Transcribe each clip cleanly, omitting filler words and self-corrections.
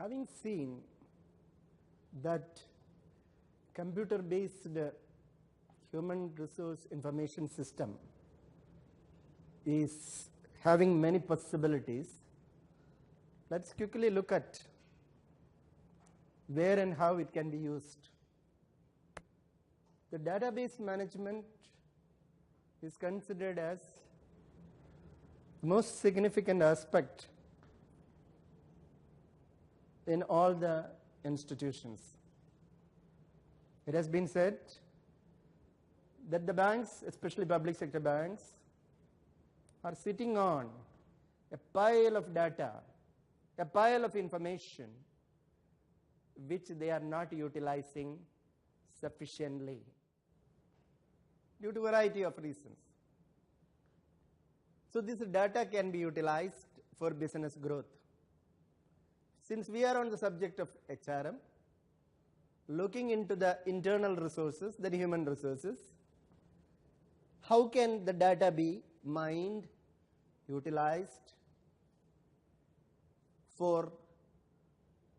having seen that computer-based human resource information system is having many possibilities, let's quickly look at where and how it can be used. The database management is considered as the most significant aspect in all the institutions. It has been said that the banks, especially public sector banks, are sitting on a pile of data, a pile of information which they are not utilizing sufficiently due to a variety of reasons. So this data can be utilized for business growth. Since we are on the subject of HRM, looking into the internal resources, the human resources, how can the data be mined, utilized for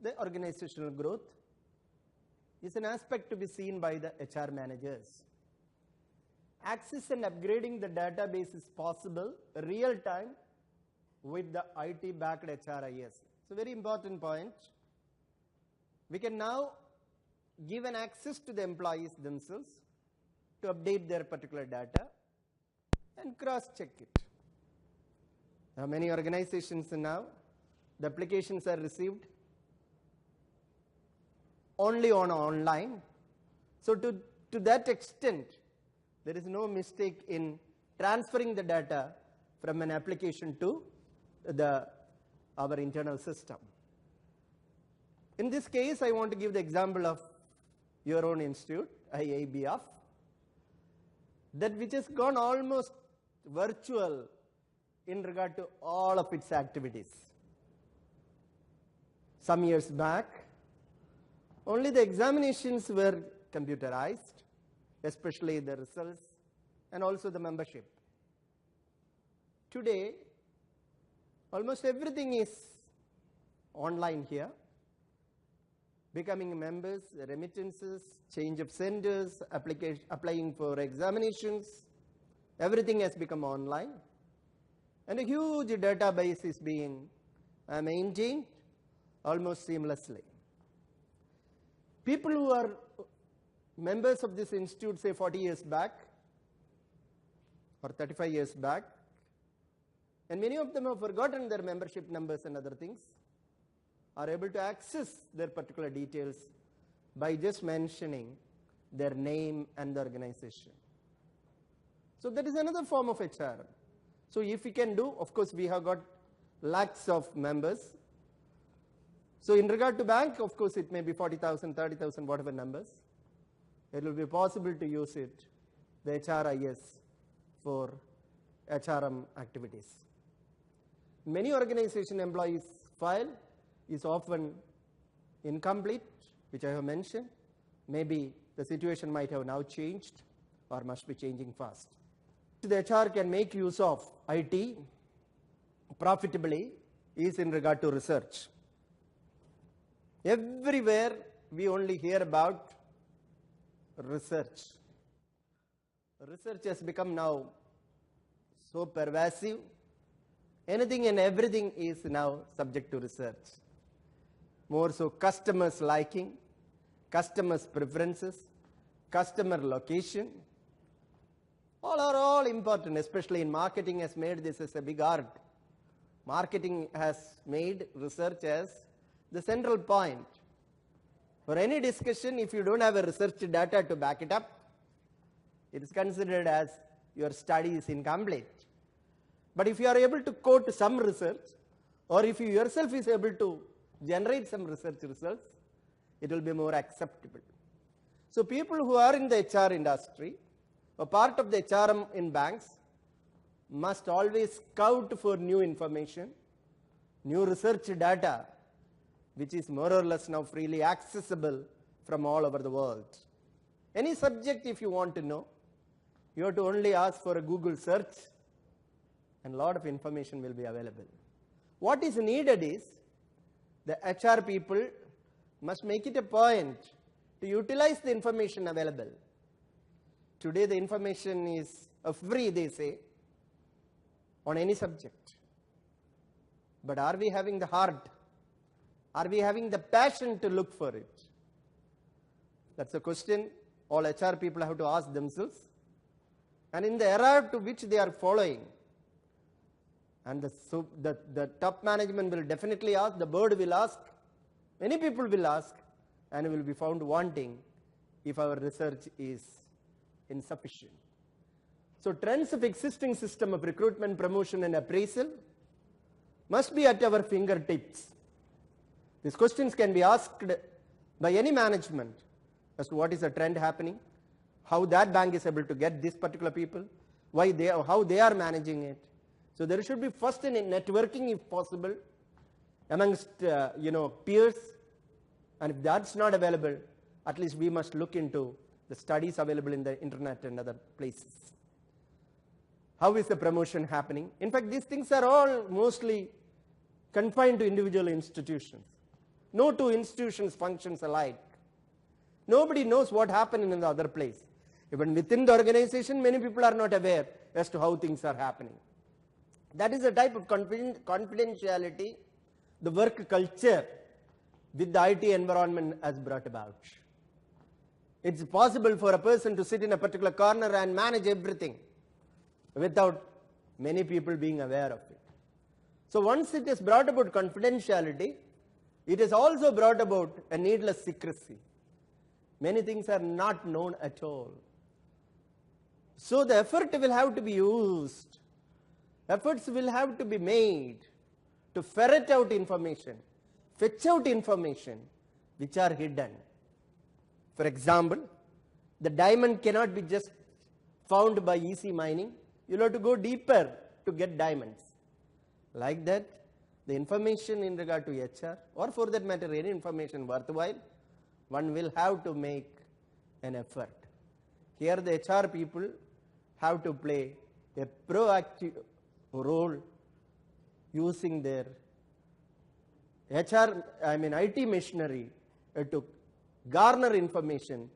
the organizational growth is an aspect to be seen by the HR managers. Access and upgrading the database is possible real time with the IT-backed HRIS. It's a very important point. We can now give an access to the employees themselves to update their particular data and cross-check it. Now, many organizations now, the applications are received only on online. So to that extent, there is no mistake in transferring the data from an application to our internal system. In this case, I want to give the example of your own institute, IIBF, that which has gone almost virtual in regard to all of its activities. Some years back, only the examinations were computerized, especially the results and also the membership. Today, almost everything is online here. Becoming members, remittances, change of centers, applying for examinations, everything has become online. And a huge database is being maintained almost seamlessly. People who are members of this institute, say 40 years back or 35 years back, and many of them have forgotten their membership numbers and other things, are able to access their particular details by just mentioning their name and the organization. So that is another form of HR. So if we can do, of course, we have got lakhs of members. So in regard to bank, of course, it may be 40,000, 30,000, whatever numbers. It will be possible to use it, the HRIS, for HRM activities. Many organization employees' file is often incomplete, which I have mentioned. Maybe the situation might have now changed or must be changing fast. The HR can make use of IT profitably is in regard to research. Everywhere we only hear about research. Research has become now so pervasive. Anything and everything is now subject to research. More so customers' liking, customers' preferences, customer location, all important, especially in marketing has made this as a big art. Marketing has made research as the central point. For any discussion, if you don't have a research data to back it up, it is considered as your study is incomplete. But if you are able to quote some research, or if you yourself is able to generate some research results, it will be more acceptable. So people who are in the HR industry, or part of the HRM in banks, must always scout for new information, new research data, which is more or less now freely accessible from all over the world. Any subject if you want to know, you have to only ask for a Google search and a lot of information will be available. What is needed is the HR people must make it a point to utilize the information available. Today the information is free, they say, on any subject. But are we having the heart? Are we having the passion to look for it? That's a question all HR people have to ask themselves. And in the era to which they are following, and the top management will definitely ask, the board will ask, many people will ask, and will be found wanting if our research is insufficient. So trends of existing system of recruitment, promotion and appraisal must be at our fingertips. These questions can be asked by any management as to what is the trend happening, how that bank is able to get these particular people, how they are managing it. So there should be first in networking if possible amongst peers, and if that's not available, at least we must look into the studies available in the internet and other places. How is the promotion happening? In fact, these things are all mostly confined to individual institutions. No two institutions functions alike. Nobody knows what happened in the other place. Even within the organization, many people are not aware as to how things are happening. That is the type of confidentiality the work culture with the IT environment has brought about. It's possible for a person to sit in a particular corner and manage everything without many people being aware of it. So once it has brought about confidentiality, it has also brought about a needless secrecy. Many things are not known at all. So the effort will have to be used. Efforts will have to be made to ferret out information, fetch out information which are hidden. For example, the diamond cannot be just found by easy mining. You'll have to go deeper to get diamonds. Like that, the information in regard to HR, or for that matter any information worthwhile, one will have to make an effort. Here the HR people have to play a proactive role using their IT machinery to garner information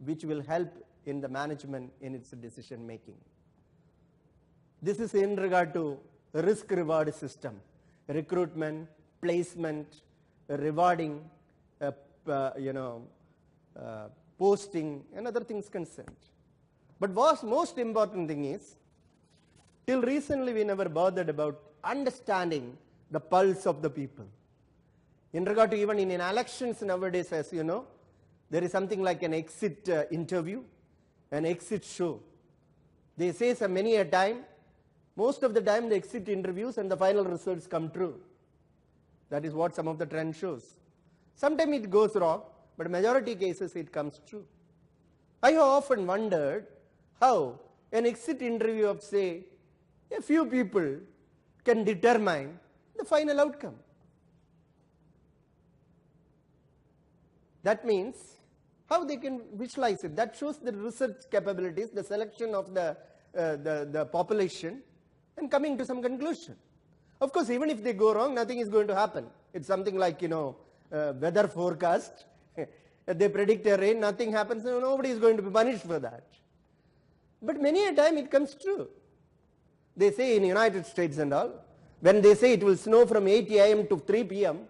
which will help in the management in its decision making. This is in regard to risk reward system, recruitment, placement, rewarding, posting and other things concerned. But what's most important thing is, till recently we never bothered about understanding the pulse of the people. In regard to even in elections nowadays, as you know, there is something like an exit interview, an exit show. They say so many a time, most of the time the exit interviews and the final results come true. That is what some of the trend shows. Sometimes it goes wrong, but majority cases it comes true. I have often wondered how an exit interview of, say, a few people can determine the final outcome. That means how they can visualize it. That shows the research capabilities, the selection of the population and coming to some conclusion. Of course, even if they go wrong, nothing is going to happen. It's something like, weather forecast. They predict a rain, nothing happens, nobody is going to be punished for that. But many a time it comes true. They say in the United States and all, when they say it will snow from 8 a.m. to 3 p.m.,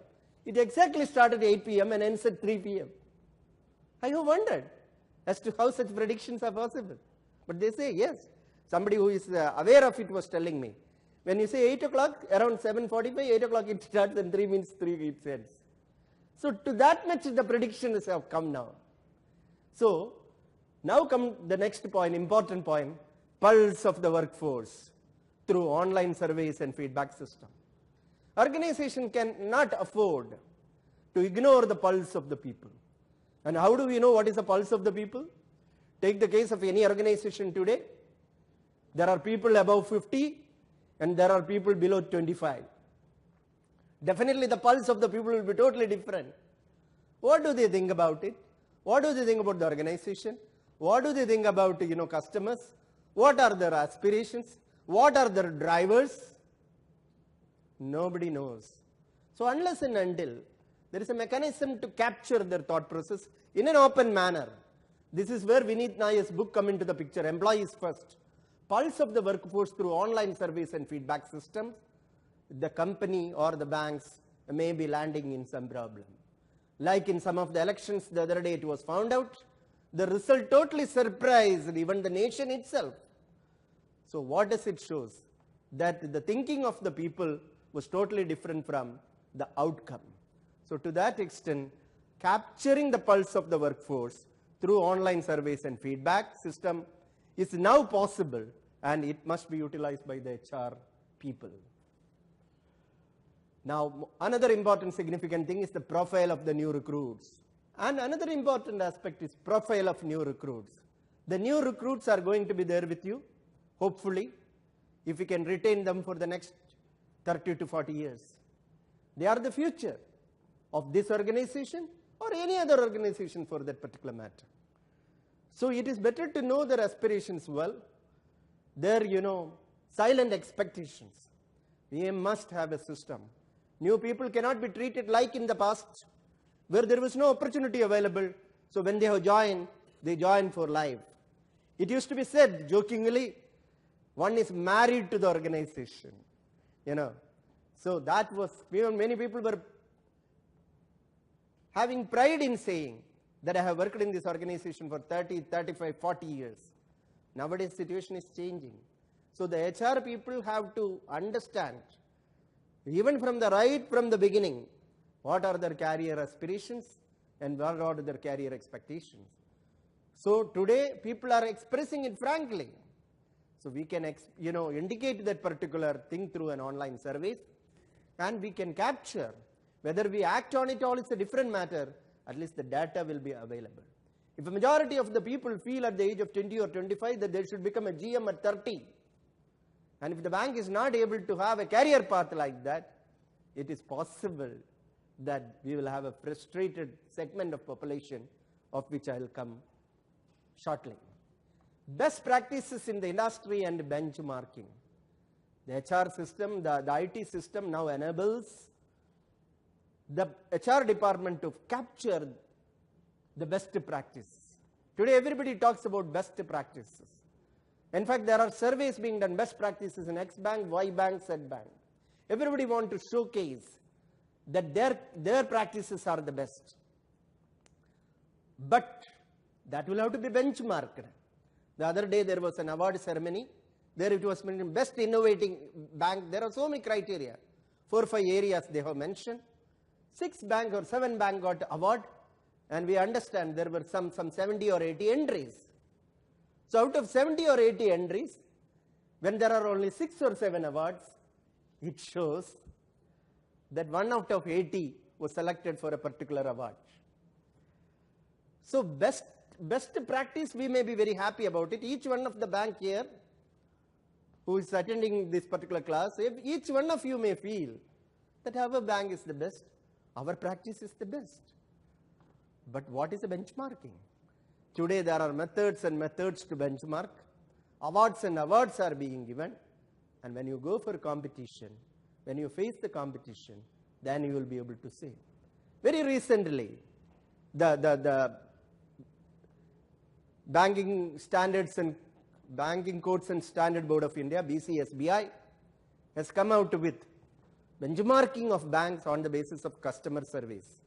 it exactly started at 8 p.m. and ends at 3 p.m. I have wondered as to how such predictions are possible. But they say yes. Somebody who is aware of it was telling me. When you say 8 o'clock, around 7:45, 8 o'clock it starts and 3 minutes 3 it ends. So to that much the predictions have come now. So now come the next point, important point, pulse of the workforce through online surveys and feedback system. Organization cannot afford to ignore the pulse of the people. And how do we know what is the pulse of the people? Take the case of any organization today. There are people above 50 and there are people below 25. Definitely the pulse of the people will be totally different. What do they think about it? What do they think about the organization? What do they think about customers? What are their aspirations? What are their drivers? Nobody knows. So unless and until There is a mechanism to capture their thought process in an open manner. This is where Vineet Nayar's book come into the picture, Employees First. Pulse of the workforce through online surveys and feedback systems. The company or the banks may be landing in some problem. Like in some of the elections the other day it was found out, the result totally surprised even the nation itself. So what does it show? That the thinking of the people was totally different from the outcome. So to that extent, capturing the pulse of the workforce through online surveys and feedback system is now possible, and it must be utilized by the HR people. Now, another important significant thing is the profile of the new recruits. And another important aspect is profile of new recruits. The new recruits are going to be there with you, hopefully, if we can retain them for the next 30 to 40 years. They are the future of this organization or any other organization for that particular matter. So it is better to know their aspirations well, their, silent expectations. We must have a system. New people cannot be treated like in the past, where there was no opportunity available. So when they have joined, they join for life. It used to be said jokingly, one is married to the organization, So that was, many people were having pride in saying that I have worked in this organization for 30, 35, 40 years. Nowadays situation is changing. So the HR people have to understand, even from the beginning, what are their career aspirations and what are their career expectations. So today people are expressing it frankly. So we can indicate that particular thing through an online survey, and we can capture. Whether we act on it all is a different matter, at least the data will be available. If a majority of the people feel at the age of 20 or 25 that they should become a GM at 30, and if the bank is not able to have a career path like that, it is possible that we will have a frustrated segment of population, of which I will come shortly. Best practices in the industry and benchmarking. The HR system, the IT system now enables the HR department to capture the best practices. Today everybody talks about best practices. In fact, there are surveys being done, best practices in X bank, Y bank, Z bank. Everybody wants to showcase that their practices are the best. But that will have to be benchmarked. The other day there was an award ceremony. There it was mentioned best innovating bank. There are so many criteria. 4 or 5 areas they have mentioned. 6 bank or 7 bank got award, and we understand there were some 70 or 80 entries. So out of 70 or 80 entries, when there are only 6 or 7 awards, it shows that 1 out of 80 was selected for a particular award. So best practice, we may be very happy about it. Each one of the bank here who is attending this particular class, if each one of you may feel that our bank is the best, our practice is the best. But what is the benchmarking? Today there are methods and methods to benchmark. Awards and awards are being given. And when you go for competition, when you face the competition, then you will be able to say. Very recently, the Banking Standards and Banking Codes and Standard Board of India, BCSBI, has come out with benchmarking of banks on the basis of customer surveys.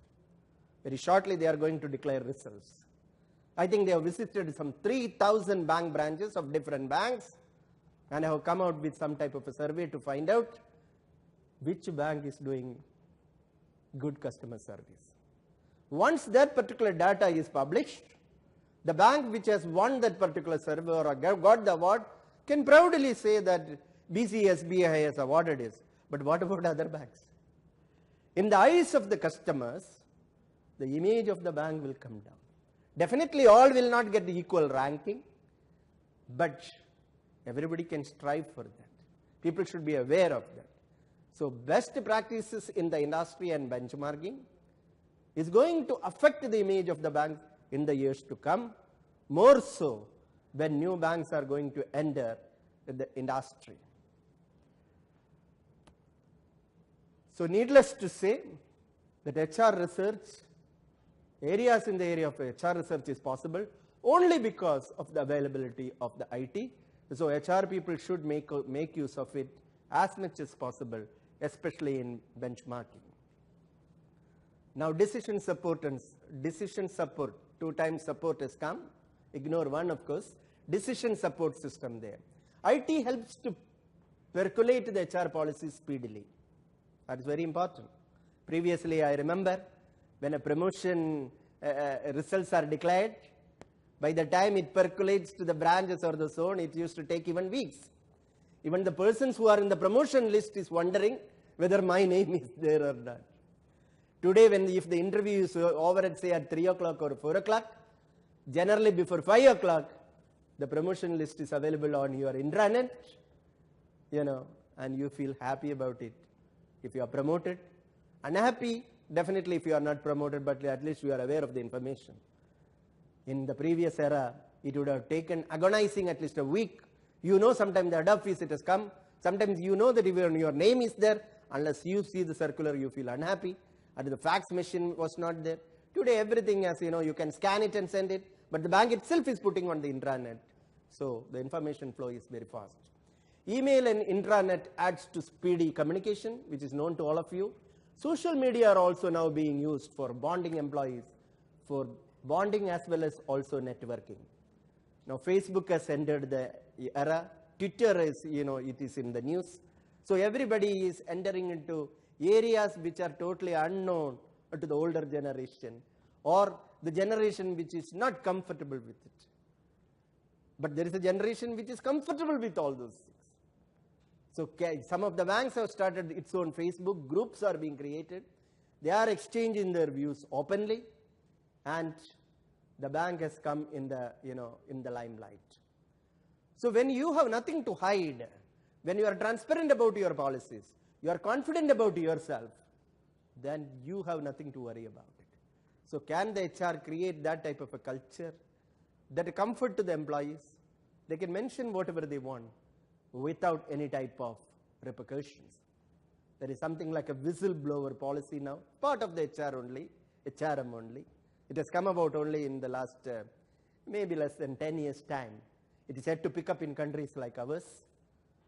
Very shortly they are going to declare results. I think they have visited some 3,000 bank branches of different banks and have come out with some type of a survey to find out which bank is doing good customer service. Once that particular data is published, the bank which has won that particular survey or got the award can proudly say that BCSBI has awarded it. But what about other banks? In the eyes of the customers, the image of the bank will come down. Definitely all will not get the equal ranking, but everybody can strive for that. People should be aware of that. So best practices in the industry and benchmarking is going to affect the image of the bank in the years to come, more so when new banks are going to enter the industry. So needless to say, that HR research, areas in the area of HR research is possible only because of the availability of the IT. So HR people should make use of it as much as possible, especially in benchmarking. Now decision support, 2 times support has come, ignore one of course, decision support system there. IT helps to percolate the HR policies speedily. That is very important. Previously I remember when a promotion results are declared, by the time it percolates to the branches or the zone, it used to take even weeks. Even the persons who are in the promotion list is wondering whether my name is there or not. Today, if the interview is over at say at 3 o'clock or 4 o'clock, generally before 5 o'clock, the promotion list is available on your intranet, and you feel happy about it if you are promoted. Unhappy, definitely if you are not promoted, but at least you are aware of the information. In the previous era, it would have taken agonizing at least a week. Sometimes the head office it has come. Sometimes that even your name is there. Unless you see the circular, you feel unhappy. And the fax machine was not there. Today, everything as you can scan it and send it. But the bank itself is putting on the intranet. So the information flow is very fast. Email and intranet adds to speedy communication, which is known to all of you. Social media are also now being used for bonding employees, for bonding as well as also networking. Now Facebook has entered the era. Twitter is, it is in the news. So everybody is entering into areas which are totally unknown to the older generation or the generation which is not comfortable with it. But there is a generation which is comfortable with all those things. So some of the banks have started its own Facebook, groups are being created. They are exchanging their views openly, and the bank has come in the, in the limelight. So when you have nothing to hide, when you are transparent about your policies, you are confident about yourself, then you have nothing to worry about it. So can the HR create that type of a culture, that comfort to the employees? They can mention whatever they want without any type of repercussions. There is something like a whistleblower policy now, part of the HR only, HRM only. It has come about only in the last maybe less than 10 years' time. It is yet to pick up in countries like ours.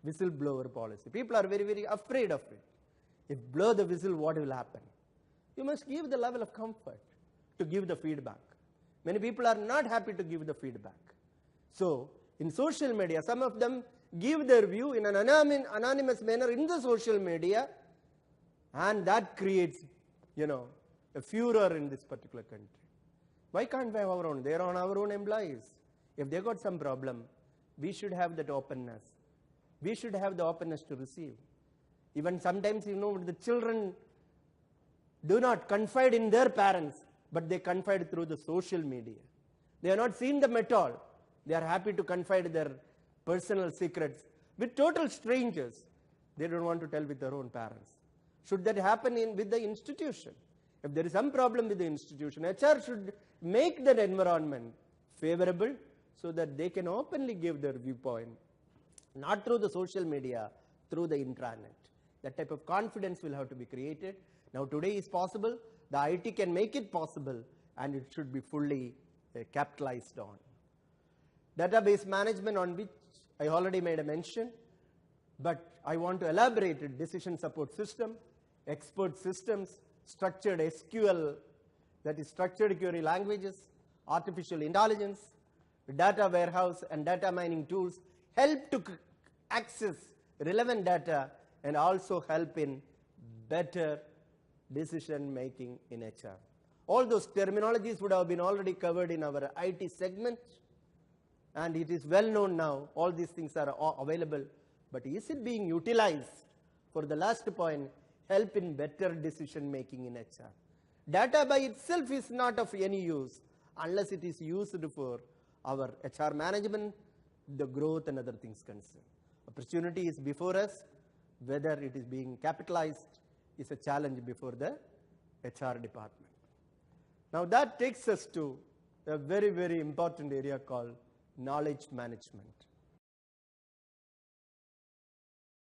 Whistleblower policy. People are very, very afraid of it. If blow the whistle, what will happen? You must give the level of comfort to give the feedback. Many people are not happy to give the feedback. So in social media, some of them give their view in an anonymous manner in the social media, and that creates, a furor in this particular country. Why can't we have our own? They are on our own employees. If they got some problem, we should have that openness. We should have the openness to receive. Even sometimes, the children do not confide in their parents, but they confide through the social media. They are not seen them at all. They are happy to confide their personal secrets with total strangers. They don't want to tell with their own parents. Should that happen with the institution? If there is some problem with the institution, HR should make that environment favorable so that they can openly give their viewpoint, not through the social media, through the intranet. That type of confidence will have to be created. Now today is possible, the IT can make it possible, and it should be fully capitalized on. Database management, on which I already made a mention, but I want to elaborate it. Decision support system, expert systems, structured SQL, that is structured query languages, artificial intelligence, data warehouse and data mining tools help to access relevant data and also help in better decision making in HR. All those terminologies would have been already covered in our IT segment, and it is well known now. All these things are available, but is it being utilized? For the last point, help in better decision making in HR. Data by itself is not of any use unless it is used for our HR management, the growth and other things concerned. Opportunity is before us. Whether it is being capitalized is a challenge before the HR department. Now that takes us to a very, very important area called knowledge management.